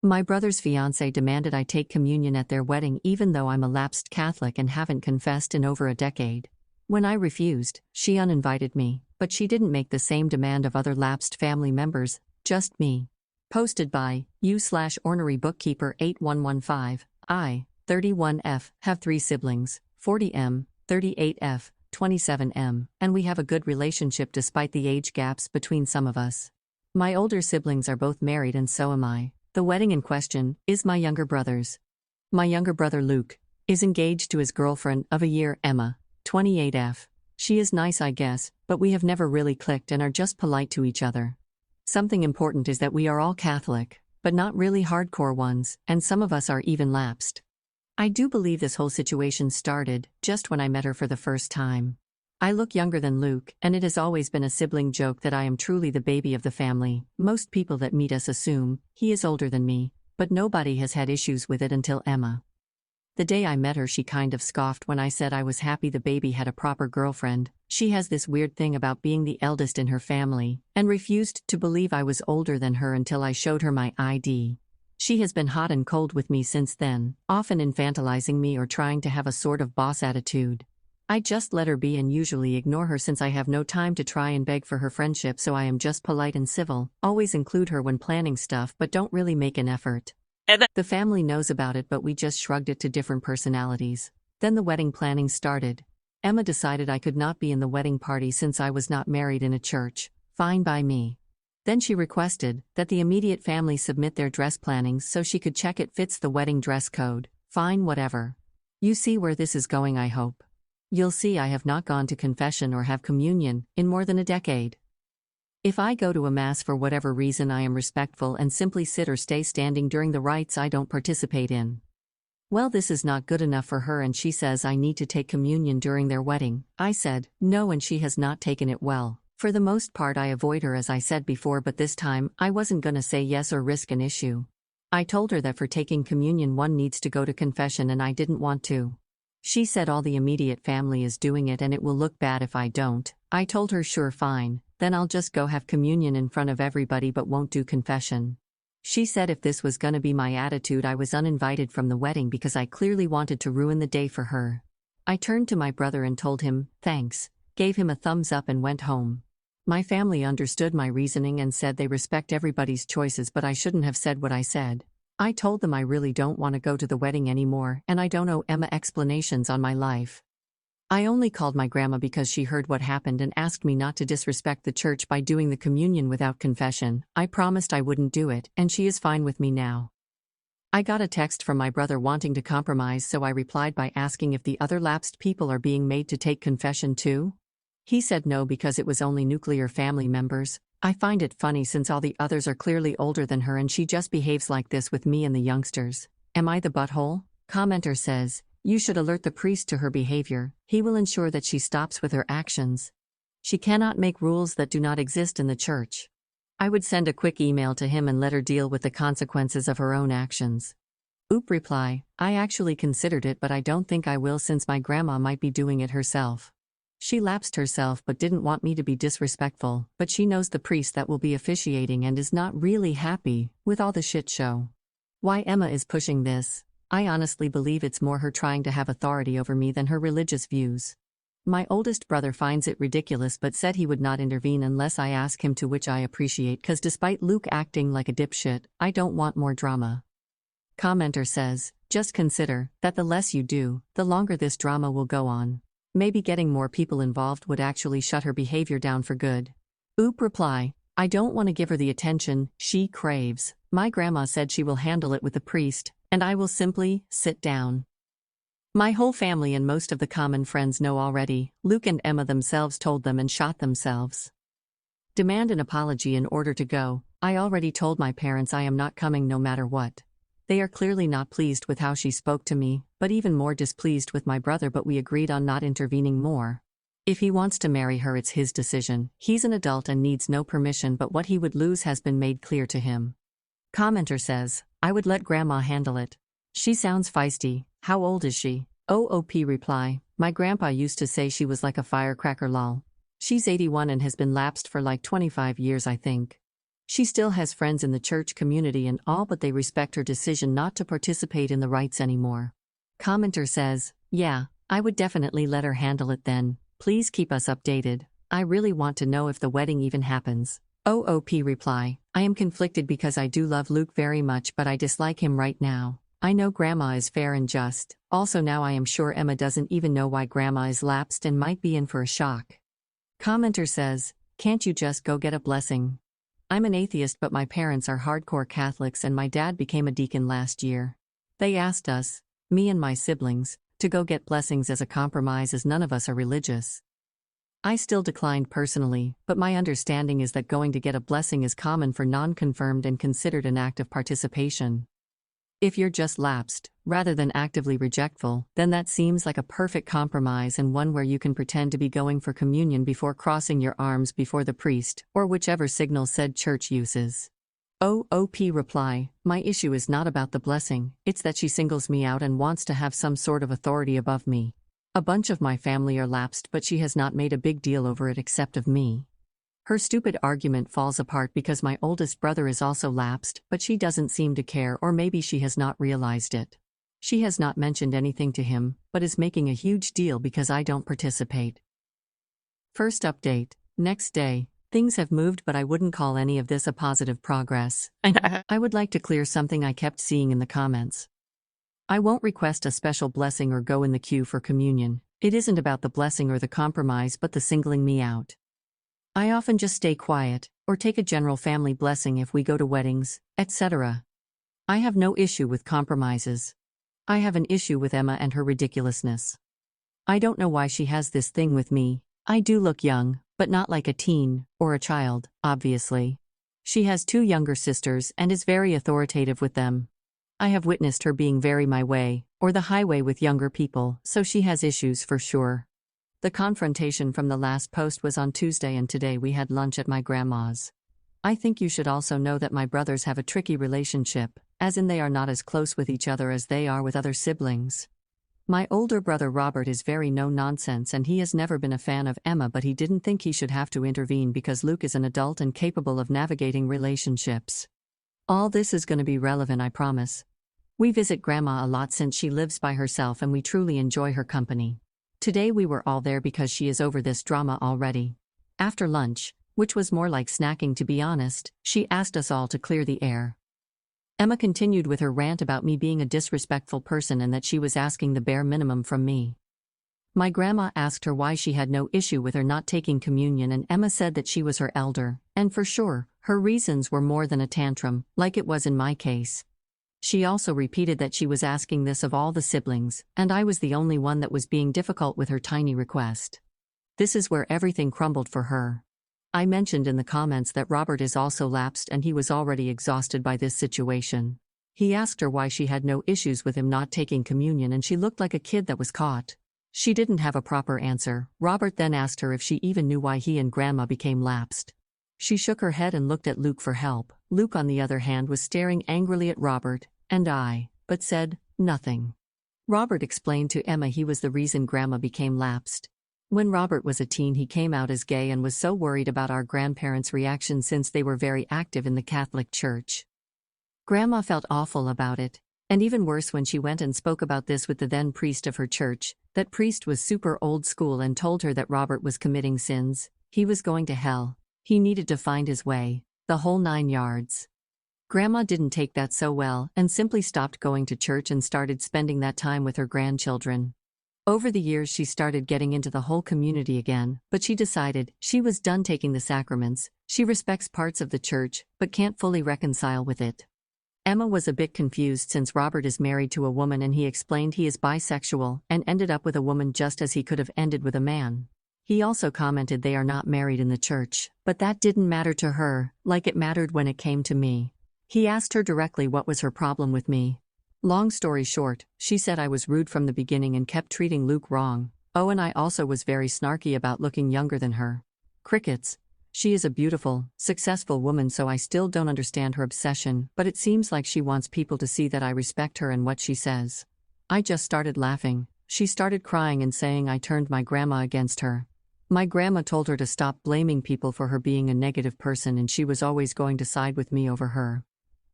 My brother's fiancée demanded I take communion at their wedding even though I'm a lapsed Catholic and haven't confessed in over a decade. When I refused, she uninvited me, but she didn't make the same demand of other lapsed family members, just me. Posted by u/ornery bookkeeper 8115. I, 31F, have 3 siblings, 40M, 38F, 27M, and we have a good relationship despite the age gaps between some of us. My older siblings are both married and so am I. The wedding in question is my younger brother's. My younger brother Luke is engaged to his girlfriend of a year, Emma, 28F. She is nice, I guess, but we have never really clicked and are just polite to each other. Something important is that we are all Catholic, but not really hardcore ones, and some of us are even lapsed. I do believe this whole situation started just when I met her for the first time. I look younger than Luke, and it has always been a sibling joke that I am truly the baby of the family. Most people that meet us assume he is older than me, but nobody has had issues with it until Emma. The day I met her, she kind of scoffed when I said I was happy the baby had a proper girlfriend. She has this weird thing about being the eldest in her family, and refused to believe I was older than her until I showed her my ID. She has been hot and cold with me since then, often infantilizing me or trying to have a sort of boss attitude. I just let her be and usually ignore her since I have no time to try and beg for her friendship, so I am just polite and civil, always include her when planning stuff but don't really make an effort. The family knows about it but we just shrugged it to different personalities. Then the wedding planning started. Emma decided I could not be in the wedding party since I was not married in a church. Fine by me. Then she requested that the immediate family submit their dress plannings so she could check it fits the wedding dress code. Fine, whatever. You see where this is going, I hope. You'll see I have not gone to confession or have communion in more than a decade. If I go to a mass for whatever reason, I am respectful and simply sit or stay standing during the rites I don't participate in. Well, this is not good enough for her and she says I need to take communion during their wedding. I said no and she has not taken it well. For the most part I avoid her as I said before, but this time I wasn't gonna say yes or risk an issue. I told her that for taking communion one needs to go to confession and I didn't want to. She said all the immediate family is doing it and it will look bad if I don't. I told her sure, fine, then I'll just go have communion in front of everybody but won't do confession. She said if this was gonna be my attitude I was uninvited from the wedding because I clearly wanted to ruin the day for her. I turned to my brother and told him, thanks, gave him a thumbs up and went home. My family understood my reasoning and said they respect everybody's choices, but I shouldn't have said what I said. I told them I really don't want to go to the wedding anymore and I don't owe Emma explanations on my life. I only called my grandma because she heard what happened and asked me not to disrespect the church by doing the communion without confession. I promised I wouldn't do it, and she is fine with me now. I got a text from my brother wanting to compromise, so I replied by asking if the other lapsed people are being made to take confession too. He said no because it was only nuclear family members. I find it funny since all the others are clearly older than her and she just behaves like this with me and the youngsters. Am I the butthole? Commenter says, you should alert the priest to her behavior. He will ensure that she stops with her actions. She cannot make rules that do not exist in the church. I would send a quick email to him and let her deal with the consequences of her own actions. Oop reply, I actually considered it but I don't think I will since my grandma might be doing it herself. She lapsed herself but didn't want me to be disrespectful, but she knows the priest that will be officiating and is not really happy with all the shit show. Why Emma is pushing this? I honestly believe it's more her trying to have authority over me than her religious views. My oldest brother finds it ridiculous but said he would not intervene unless I ask him to, which I appreciate cause despite Luke acting like a dipshit, I don't want more drama. Commenter says, just consider that the less you do, the longer this drama will go on. Maybe getting more people involved would actually shut her behavior down for good. Oop reply, I don't want to give her the attention she craves. My grandma said she will handle it with the priest, and I will simply sit down. My whole family and most of the common friends know already. Luke and Emma themselves told them and shot themselves. Demand an apology in order to go. I already told my parents I am not coming no matter what. They are clearly not pleased with how she spoke to me, but even more displeased with my brother, but we agreed on not intervening more. If he wants to marry her, it's his decision. He's an adult and needs no permission, but what he would lose has been made clear to him. Commenter says, I would let grandma handle it. She sounds feisty. How old is she? OOP reply, my grandpa used to say she was like a firecracker lol. She's 81 and has been lapsed for like 25 years I think. She still has friends in the church community and all, but they respect her decision not to participate in the rites anymore. Commenter says, "Yeah, I would definitely let her handle it then. Please keep us updated. I really want to know if the wedding even happens." OOP reply, "I am conflicted because I do love Luke very much, but I dislike him right now. I know Grandma is fair and just. Also, now I am sure Emma doesn't even know why Grandma is lapsed and might be in for a shock." Commenter says, "Can't you just go get a blessing? I'm an atheist, but my parents are hardcore Catholics and my dad became a deacon last year. They asked us, me and my siblings, to go get blessings as a compromise as none of us are religious. I still declined personally, but my understanding is that going to get a blessing is common for non-confirmed and considered an act of participation. If you're just lapsed, rather than actively rejectful, then that seems like a perfect compromise and one where you can pretend to be going for communion before crossing your arms before the priest, or whichever signal said church uses." OOP reply, "My issue is not about the blessing, it's that she singles me out and wants to have some sort of authority above me. A bunch of my family are lapsed, but she has not made a big deal over it except of me. Her stupid argument falls apart because my oldest brother is also lapsed, but she doesn't seem to care, or maybe she has not realized it. She has not mentioned anything to him, but is making a huge deal because I don't participate." First update. Next day. Things have moved, but I wouldn't call any of this a positive progress. I would like to clear something I kept seeing in the comments. I won't request a special blessing or go in the queue for communion. It isn't about the blessing or the compromise but the singling me out. I often just stay quiet, or take a general family blessing if we go to weddings, etc. I have no issue with compromises. I have an issue with Emma and her ridiculousness. I don't know why she has this thing with me. I do look young, but not like a teen, or a child, obviously. She has 2 younger sisters and is very authoritative with them. I have witnessed her being very my way, or the highway with younger people, so she has issues for sure. The confrontation from the last post was on Tuesday and today we had lunch at my grandma's. I think you should also know that my brothers have a tricky relationship, as in they are not as close with each other as they are with other siblings. My older brother Robert is very no-nonsense and he has never been a fan of Emma, but he didn't think he should have to intervene because Luke is an adult and capable of navigating relationships. All this is going to be relevant, I promise. We visit Grandma a lot since she lives by herself and we truly enjoy her company. Today we were all there because she is over this drama already. After lunch, which was more like snacking to be honest, she asked us all to clear the air. Emma continued with her rant about me being a disrespectful person and that she was asking the bare minimum from me. My grandma asked her why she had no issue with her not taking communion, and Emma said that she was her elder, and for sure, her reasons were more than a tantrum, like it was in my case. She also repeated that she was asking this of all the siblings, and I was the only one that was being difficult with her tiny request. This is where everything crumbled for her. I mentioned in the comments that Robert is also lapsed and he was already exhausted by this situation. He asked her why she had no issues with him not taking communion and she looked like a kid that was caught. She didn't have a proper answer. Robert then asked her if she even knew why he and Grandma became lapsed. She shook her head and looked at Luke for help. Luke, on the other hand, was staring angrily at Robert and I, but said nothing. Robert explained to Emma he was the reason Grandma became lapsed. When Robert was a teen, he came out as gay and was so worried about our grandparents' reaction since they were very active in the Catholic Church. Grandma felt awful about it, and even worse when she went and spoke about this with the then priest of her church. That priest was super old school and told her that Robert was committing sins, he was going to hell, he needed to find his way, the whole 9 yards. Grandma didn't take that so well and simply stopped going to church and started spending that time with her grandchildren. Over the years she started getting into the whole community again, but she decided she was done taking the sacraments. She respects parts of the church, but can't fully reconcile with it. Emma was a bit confused since Robert is married to a woman and he explained he is bisexual and ended up with a woman just as he could have ended with a man. He also commented they are not married in the church, but that didn't matter to her, like it mattered when it came to me. He asked her directly what was her problem with me. Long story short, she said I was rude from the beginning and kept treating Luke wrong. Oh, and I also was very snarky about looking younger than her. Crickets. She is a beautiful, successful woman, so I still don't understand her obsession, but it seems like she wants people to see that I respect her and what she says. I just started laughing. She started crying and saying I turned my grandma against her. My grandma told her to stop blaming people for her being a negative person and she was always going to side with me over her.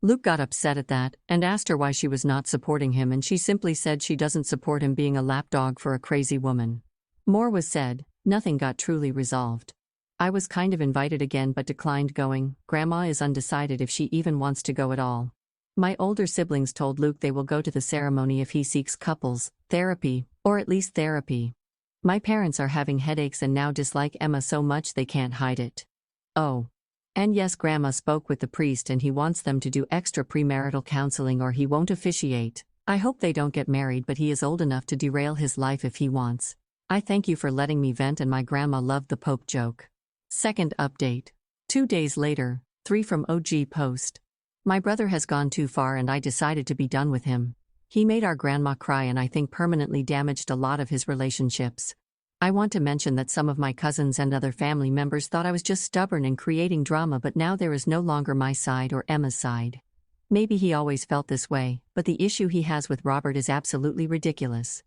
Luke got upset at that and asked her why she was not supporting him, and she simply said she doesn't support him being a lapdog for a crazy woman. More was said, nothing got truly resolved. I was kind of invited again but declined going. Grandma is undecided if she even wants to go at all. My older siblings told Luke they will go to the ceremony if he seeks couples therapy, or at least therapy. My parents are having headaches and now dislike Emma so much they can't hide it. Oh. And yes, Grandma spoke with the priest and he wants them to do extra premarital counseling or he won't officiate. I hope they don't get married, but he is old enough to derail his life if he wants. I thank you for letting me vent, and my grandma loved the Pope joke. Second update. 2 days later, 3 from OG post. My brother has gone too far and I decided to be done with him. He made our grandma cry and I think permanently damaged a lot of his relationships. I want to mention that some of my cousins and other family members thought I was just stubborn and creating drama, but now there is no longer my side or Emma's side. Maybe he always felt this way, but the issue he has with Robert is absolutely ridiculous.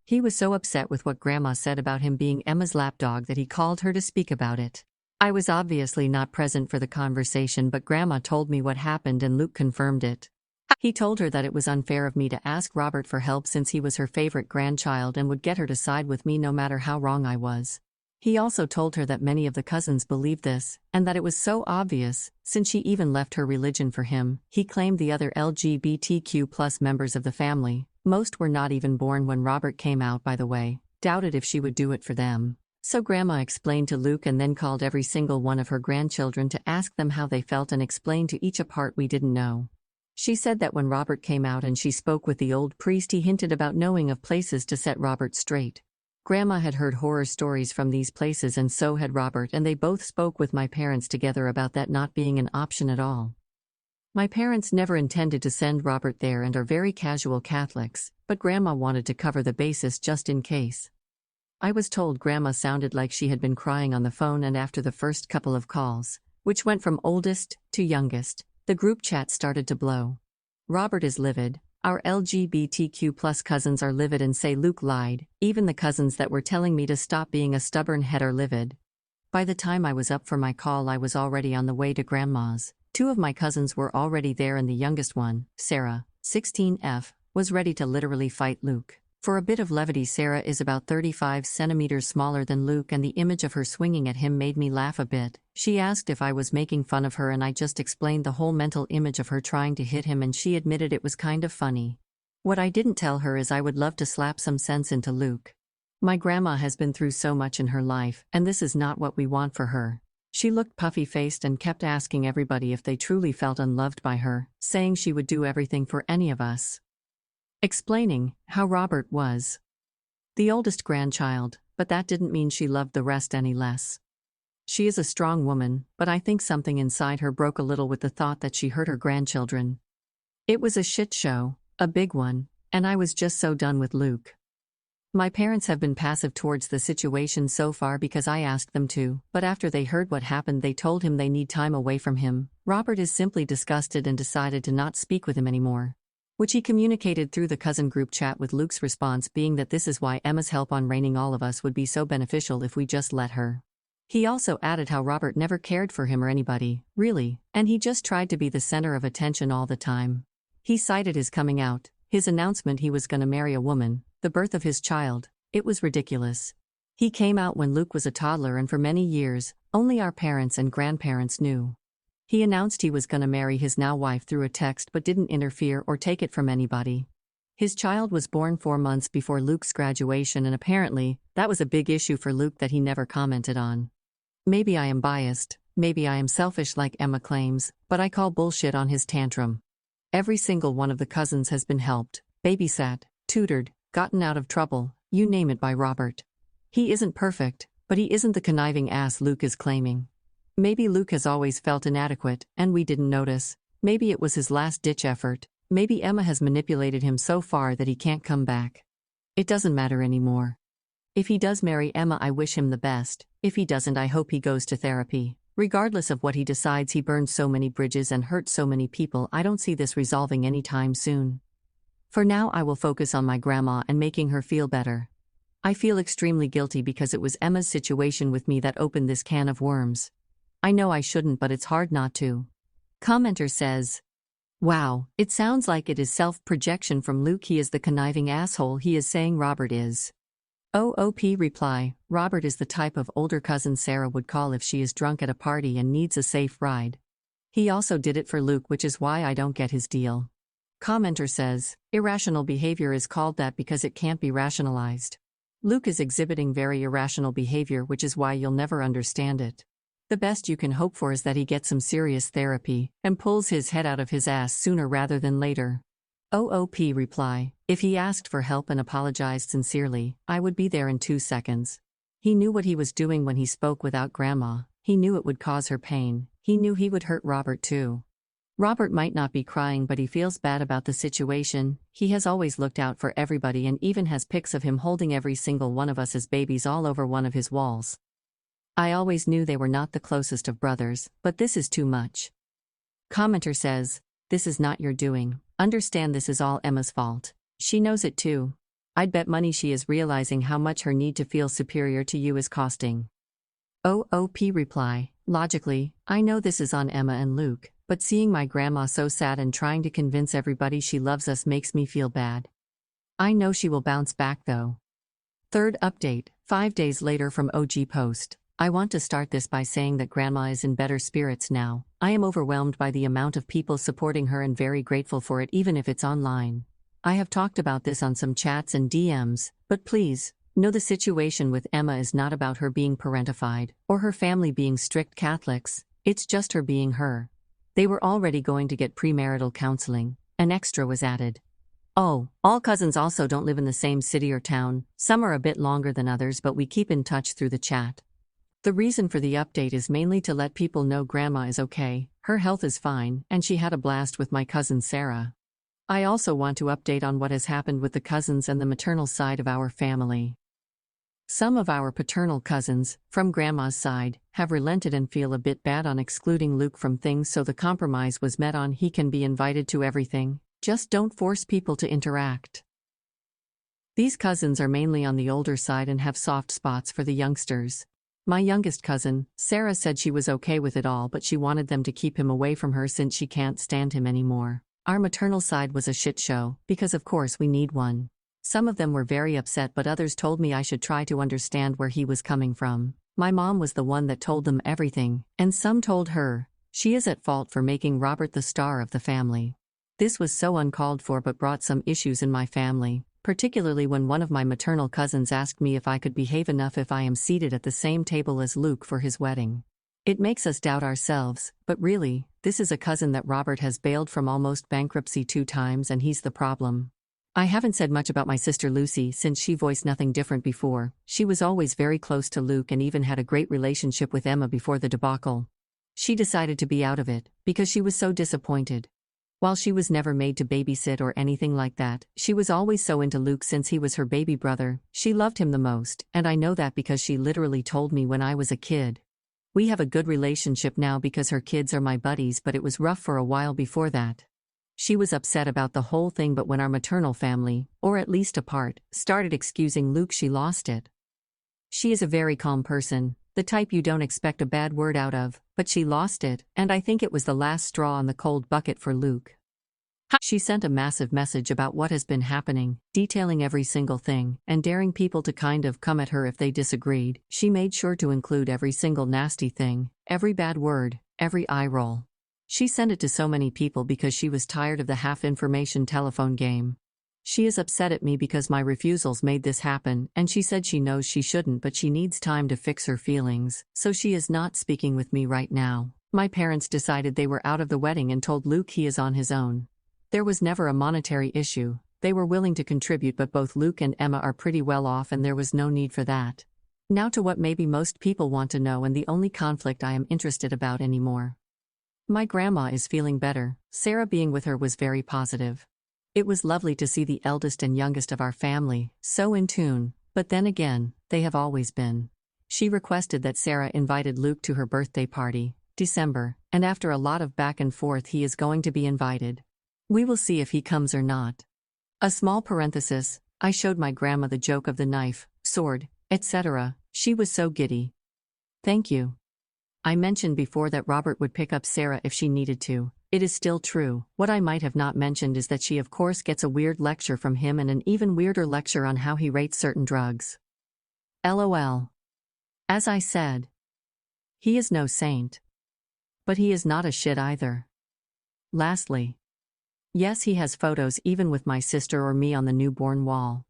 He was so upset with what Grandma said about him being Emma's lapdog that he called her to speak about it. I was obviously not present for the conversation, but Grandma told me what happened and Luke confirmed it. He told her that it was unfair of me to ask Robert for help since he was her favorite grandchild and would get her to side with me no matter how wrong I was. He also told her that many of the cousins believed this, and that it was so obvious, since she even left her religion for him. He claimed the other LGBTQ+ members of the family, most were not even born when Robert came out by the way, doubted if she would do it for them. So Grandma explained to Luke and then called every single one of her grandchildren to ask them how they felt and explained to each a part we didn't know. She said that when Robert came out and she spoke with the old priest, he hinted about knowing of places to set Robert straight. Grandma had heard horror stories from these places and so had Robert, and they both spoke with my parents together about that not being an option at all. My parents never intended to send Robert there and are very casual Catholics, but Grandma wanted to cover the basis just in case. I was told Grandma sounded like she had been crying on the phone, and after the first couple of calls, which went from oldest to youngest, the group chat started to blow. Robert is livid, our LGBTQ+ cousins are livid and say Luke lied, even the cousins that were telling me to stop being a stubborn head are livid. By the time I was up for my call, I was already on the way to Grandma's. 2 of my cousins were already there and the youngest one, Sarah, 16F, was ready to literally fight Luke. For a bit of levity, Sarah is about 35 centimeters smaller than Luke and the image of her swinging at him made me laugh a bit. She asked if I was making fun of her and I just explained the whole mental image of her trying to hit him and she admitted it was kind of funny. What I didn't tell her is I would love to slap some sense into Luke. My grandma has been through so much in her life and this is not what we want for her. She looked puffy-faced and kept asking everybody if they truly felt unloved by her, saying she would do everything for any of us. Explaining how Robert was the oldest grandchild, but that didn't mean she loved the rest any less. She is a strong woman, but I think something inside her broke a little with the thought that she hurt her grandchildren. It was a shit show, a big one, and I was just so done with Luke. My parents have been passive towards the situation so far because I asked them to, but after they heard what happened they told him they need time away from him. Robert is simply disgusted and decided to not speak with him anymore, which he communicated through the cousin group chat, with Luke's response being that this is why Emma's help on reigning all of us would be so beneficial if we just let her. He also added how Robert never cared for him or anybody, really, and he just tried to be the center of attention all the time. He cited his coming out, his announcement he was gonna marry a woman, the birth of his child. It was ridiculous. He came out when Luke was a toddler and for many years, only our parents and grandparents knew. He announced he was gonna marry his now wife through a text but didn't interfere or take it from anybody. His child was born 4 months before Luke's graduation and apparently, that was a big issue for Luke that he never commented on. Maybe I am biased, maybe I am selfish like Emma claims, but I call bullshit on his tantrum. Every single one of the cousins has been helped, babysat, tutored, gotten out of trouble, you name it, by Robert. He isn't perfect, but he isn't the conniving ass Luke is claiming. Maybe Luke has always felt inadequate, and we didn't notice. Maybe it was his last-ditch effort. Maybe Emma has manipulated him so far that he can't come back. It doesn't matter anymore. If he does marry Emma, I wish him the best. If he doesn't, I hope he goes to therapy. Regardless of what he decides, he burned so many bridges and hurt so many people. I don't see this resolving anytime soon. For now, I will focus on my grandma and making her feel better. I feel extremely guilty because it was Emma's situation with me that opened this can of worms. I know I shouldn't, but it's hard not to. Commenter says, wow, it sounds like it is self-projection from Luke. He is the conniving asshole he is saying Robert is. OOP reply, Robert is the type of older cousin Sarah would call if she is drunk at a party and needs a safe ride. He also did it for Luke, which is why I don't get his deal. Commenter says, irrational behavior is called that because it can't be rationalized. Luke is exhibiting very irrational behavior, which is why you'll never understand it. The best you can hope for is that he gets some serious therapy and pulls his head out of his ass sooner rather than later. OOP reply, if he asked for help and apologized sincerely, I would be there in 2 seconds. He knew what he was doing when he spoke without Grandma. He knew it would cause her pain. He knew he would hurt Robert too. Robert might not be crying, but he feels bad about the situation. He has always looked out for everybody and even has pics of him holding every single one of us as babies all over one of his walls. I always knew they were not the closest of brothers, but this is too much. Commenter says, this is not your doing. Understand this is all Emma's fault. She knows it too. I'd bet money she is realizing how much her need to feel superior to you is costing. OOP reply, logically, I know this is on Emma and Luke, but seeing my grandma so sad and trying to convince everybody she loves us makes me feel bad. I know she will bounce back though. Third update, 5 days later from OG Post. I want to start this by saying that Grandma is in better spirits now. I am overwhelmed by the amount of people supporting her and very grateful for it, even if it's online. I have talked about this on some chats and DMs, but please, know the situation with Emma is not about her being parentified, or her family being strict Catholics, it's just her being her. They were already going to get premarital counseling. An extra was added. Oh, all cousins also don't live in the same city or town. Some are a bit longer than others, but we keep in touch through the chat. The reason for the update is mainly to let people know Grandma is okay, her health is fine, and she had a blast with my cousin Sarah. I also want to update on what has happened with the cousins and the maternal side of our family. Some of our paternal cousins, from Grandma's side, have relented and feel a bit bad on excluding Luke from things, so the compromise was met on he can be invited to everything, just don't force people to interact. These cousins are mainly on the older side and have soft spots for the youngsters. My youngest cousin, Sarah, said she was okay with it all, but she wanted them to keep him away from her since she can't stand him anymore. Our maternal side was a shit show, because of course we need one. Some of them were very upset, but others told me I should try to understand where he was coming from. My mom was the one that told them everything, and some told her. She is at fault for making Robert the star of the family. This was so uncalled for but brought some issues in my family, particularly when one of my maternal cousins asked me if I could behave enough if I am seated at the same table as Luke for his wedding. It makes us doubt ourselves, but really, this is a cousin that Robert has bailed from almost bankruptcy 2 times, and he's the problem. I haven't said much about my sister Lucy since she voiced nothing different before. She was always very close to Luke and even had a great relationship with Emma before the debacle. She decided to be out of it, because she was so disappointed. While she was never made to babysit or anything like that, she was always so into Luke since he was her baby brother. She loved him the most, and I know that because she literally told me when I was a kid. We have a good relationship now because her kids are my buddies, but it was rough for a while before that. She was upset about the whole thing, but when our maternal family, or at least a part, started excusing Luke, she lost it. She is a very calm person, the type you don't expect a bad word out of, but she lost it, and I think it was the last straw on the cold bucket for Luke. She sent a massive message about what has been happening, detailing every single thing, and daring people to kind of come at her if they disagreed. She made sure to include every single nasty thing, every bad word, every eye roll. She sent it to so many people because she was tired of the half-information telephone game. She is upset at me because my refusals made this happen, and she said she knows she shouldn't, but she needs time to fix her feelings, so she is not speaking with me right now. My parents decided they were out of the wedding and told Luke he is on his own. There was never a monetary issue. They were willing to contribute, but both Luke and Emma are pretty well off and there was no need for that. Now to what maybe most people want to know and the only conflict I am interested about anymore. My grandma is feeling better. Sarah being with her was very positive. It was lovely to see the eldest and youngest of our family so in tune, but then again, they have always been. She requested that Sarah invited Luke to her birthday party, December, and after a lot of back and forth he is going to be invited. We will see if he comes or not. A small parenthesis, I showed my grandma the joke of the knife, sword, etc. She was so giddy. Thank you. I mentioned before that Robert would pick up Sarah if she needed to. It is still true. What I might have not mentioned is that she of course gets a weird lecture from him and an even weirder lecture on how he rates certain drugs. LOL. As I said, he is no saint. But he is not a shit either. Lastly, yes, he has photos even with my sister or me on the newborn wall.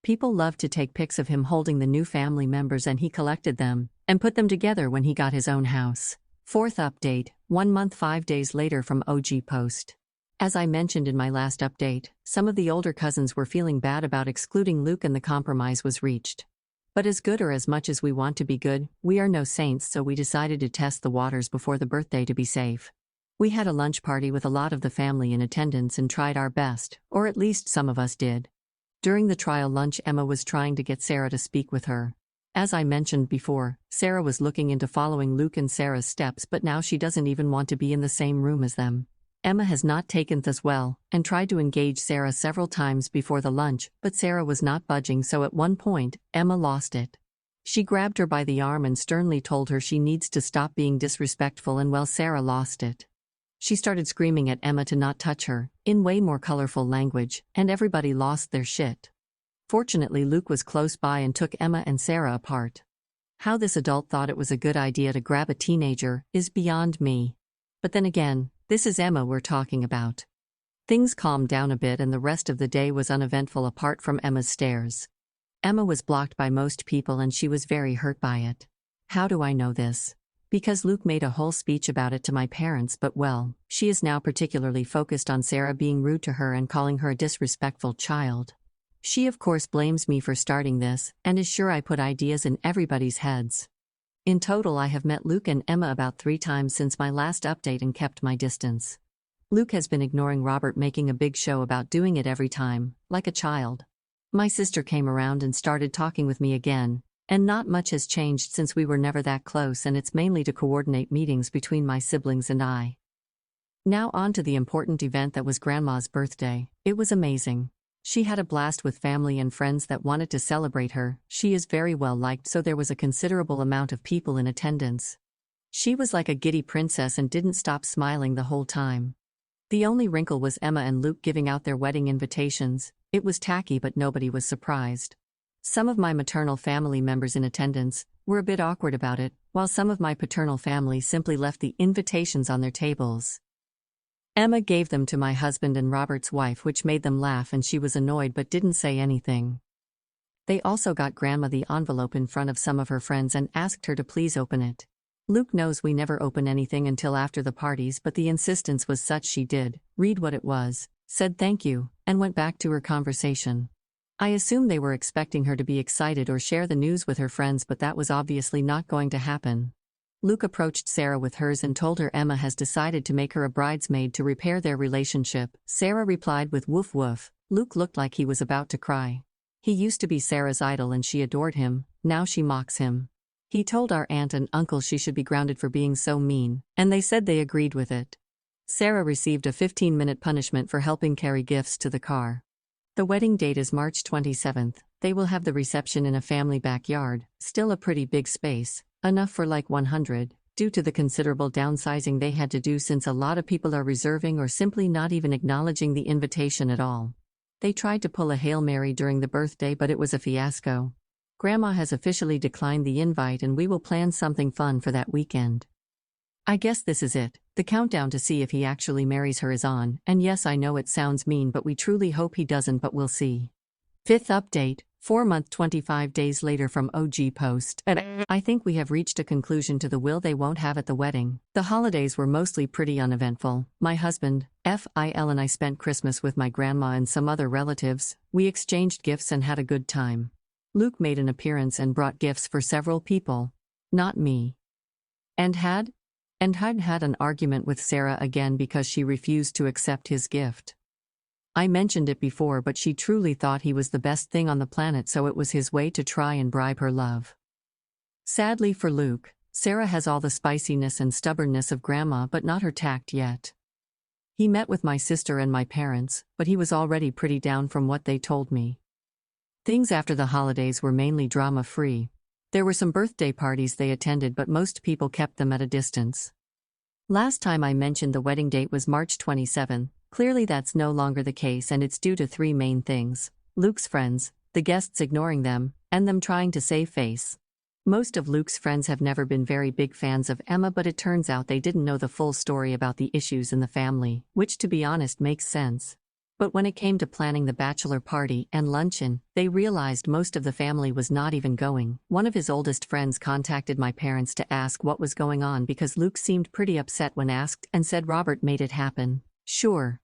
People loved to take pics of him holding the new family members, and he collected them and put them together when he got his own house. Fourth update, 1 month 5 days later from OG post. As I mentioned in my last update, some of the older cousins were feeling bad about excluding Luke and the compromise was reached. But as good or as much as we want to be good, we are no saints, so we decided to test the waters before the birthday to be safe. We had a lunch party with a lot of the family in attendance and tried our best, or at least some of us did. During the trial lunch, Emma was trying to get Sarah to speak with her. As I mentioned before, Sarah was looking into following Luke and Sarah's steps, but now she doesn't even want to be in the same room as them. Emma has not taken this well, and tried to engage Sarah several times before the lunch, but Sarah was not budging, so at one point, Emma lost it. She grabbed her by the arm and sternly told her she needs to stop being disrespectful, and well, Sarah lost it. She started screaming at Emma to not touch her, in way more colorful language, and everybody lost their shit. Fortunately, Luke was close by and took Emma and Sarah apart. How this adult thought it was a good idea to grab a teenager is beyond me. But then again, this is Emma we're talking about. Things calmed down a bit and the rest of the day was uneventful apart from Emma's stares. Emma was blocked by most people and she was very hurt by it. How do I know this? Because Luke made a whole speech about it to my parents, but well, she is now particularly focused on Sarah being rude to her and calling her a disrespectful child. She of course blames me for starting this, and is sure I put ideas in everybody's heads. In total, I have met Luke and Emma about 3 times since my last update and kept my distance. Luke has been ignoring Robert, making a big show about doing it every time, like a child. My sister came around and started talking with me again, and not much has changed since we were never that close, and it's mainly to coordinate meetings between my siblings and I. Now on to the important event that was Grandma's birthday. It was amazing. She had a blast with family and friends that wanted to celebrate her. She is very well liked, so there was a considerable amount of people in attendance. She was like a giddy princess and didn't stop smiling the whole time. The only wrinkle was Emma and Luke giving out their wedding invitations. It was tacky, but nobody was surprised. Some of my maternal family members in attendance were a bit awkward about it, while some of my paternal family simply left the invitations on their tables. Emma gave them to my husband and Robert's wife, which made them laugh, and she was annoyed but didn't say anything. They also got Grandma the envelope in front of some of her friends and asked her to please open it. Luke knows we never open anything until after the parties, but the insistence was such she did read what it was, said thank you, and went back to her conversation. I assume they were expecting her to be excited or share the news with her friends, but that was obviously not going to happen. Luke approached Sarah with hers and told her Emma has decided to make her a bridesmaid to repair their relationship. Sarah replied with woof woof. Luke looked like he was about to cry. He used to be Sarah's idol and she adored him, now she mocks him. He told our aunt and uncle she should be grounded for being so mean, and they said they agreed with it. Sarah received a 15-minute punishment for helping carry gifts to the car. The wedding date is March 27th. They will have the reception in a family backyard, still a pretty big space. Enough for like 100, due to the considerable downsizing they had to do since a lot of people are reserving or simply not even acknowledging the invitation at all. They tried to pull a Hail Mary during the birthday, but it was a fiasco. Grandma has officially declined the invite and we will plan something fun for that weekend. I guess this is it. The countdown to see if he actually marries her is on, and yes, I know it sounds mean, but we truly hope he doesn't, but we'll see. Fifth update. 4 month 25 days later from OG post. I think we have reached a conclusion to the will they won't have at the wedding. The holidays were mostly pretty uneventful. My husband, Phil, and I spent Christmas with my grandma and some other relatives. We exchanged gifts and had a good time. Luke made an appearance and brought gifts for several people. Not me. And had an argument with Sarah again because she refused to accept his gift. I mentioned it before, but she truly thought he was the best thing on the planet, so it was his way to try and bribe her love. Sadly for Luke, Sarah has all the spiciness and stubbornness of Grandma but not her tact yet. He met with my sister and my parents, but he was already pretty down from what they told me. Things after the holidays were mainly drama-free. There were some birthday parties they attended, but most people kept them at a distance. Last time I mentioned the wedding date was March 27. Clearly that's no longer the case, and it's due to three main things: Luke's friends, the guests ignoring them, and them trying to save face. Most of Luke's friends have never been very big fans of Emma, but it turns out they didn't know the full story about the issues in the family, which to be honest makes sense. But when it came to planning the bachelor party and luncheon, they realized most of the family was not even going. One of his oldest friends contacted my parents to ask what was going on because Luke seemed pretty upset when asked and said Robert made it happen. Sure.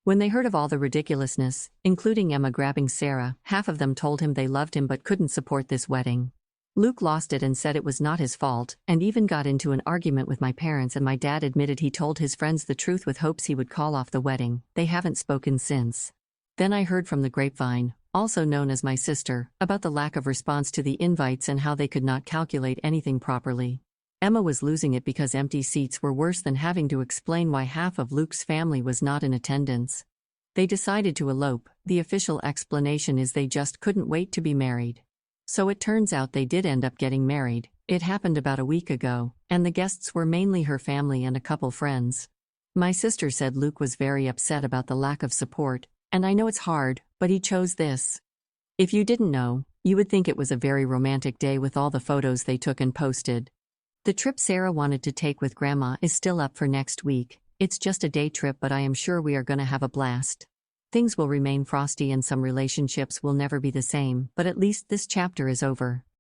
When they heard of all the ridiculousness, including Emma grabbing Sarah, half of them told him they loved him but couldn't support this wedding. Luke lost it and said it was not his fault, and even got into an argument with my parents, and my dad admitted he told his friends the truth with hopes he would call off the wedding. They haven't spoken since. Then I heard from the grapevine, also known as my sister, about the lack of response to the invites and how they could not calculate anything properly. Emma was losing it because empty seats were worse than having to explain why half of Luke's family was not in attendance. They decided to elope. The official explanation is they just couldn't wait to be married. So it turns out they did end up getting married. It happened about a week ago, and the guests were mainly her family and a couple friends. My sister said Luke was very upset about the lack of support, and I know it's hard, but he chose this. If you didn't know, you would think it was a very romantic day with all the photos they took and posted. The trip Sarah wanted to take with Grandma is still up for next week. It's just a day trip, but I am sure we are gonna have a blast. Things will remain frosty and some relationships will never be the same, but at least this chapter is over.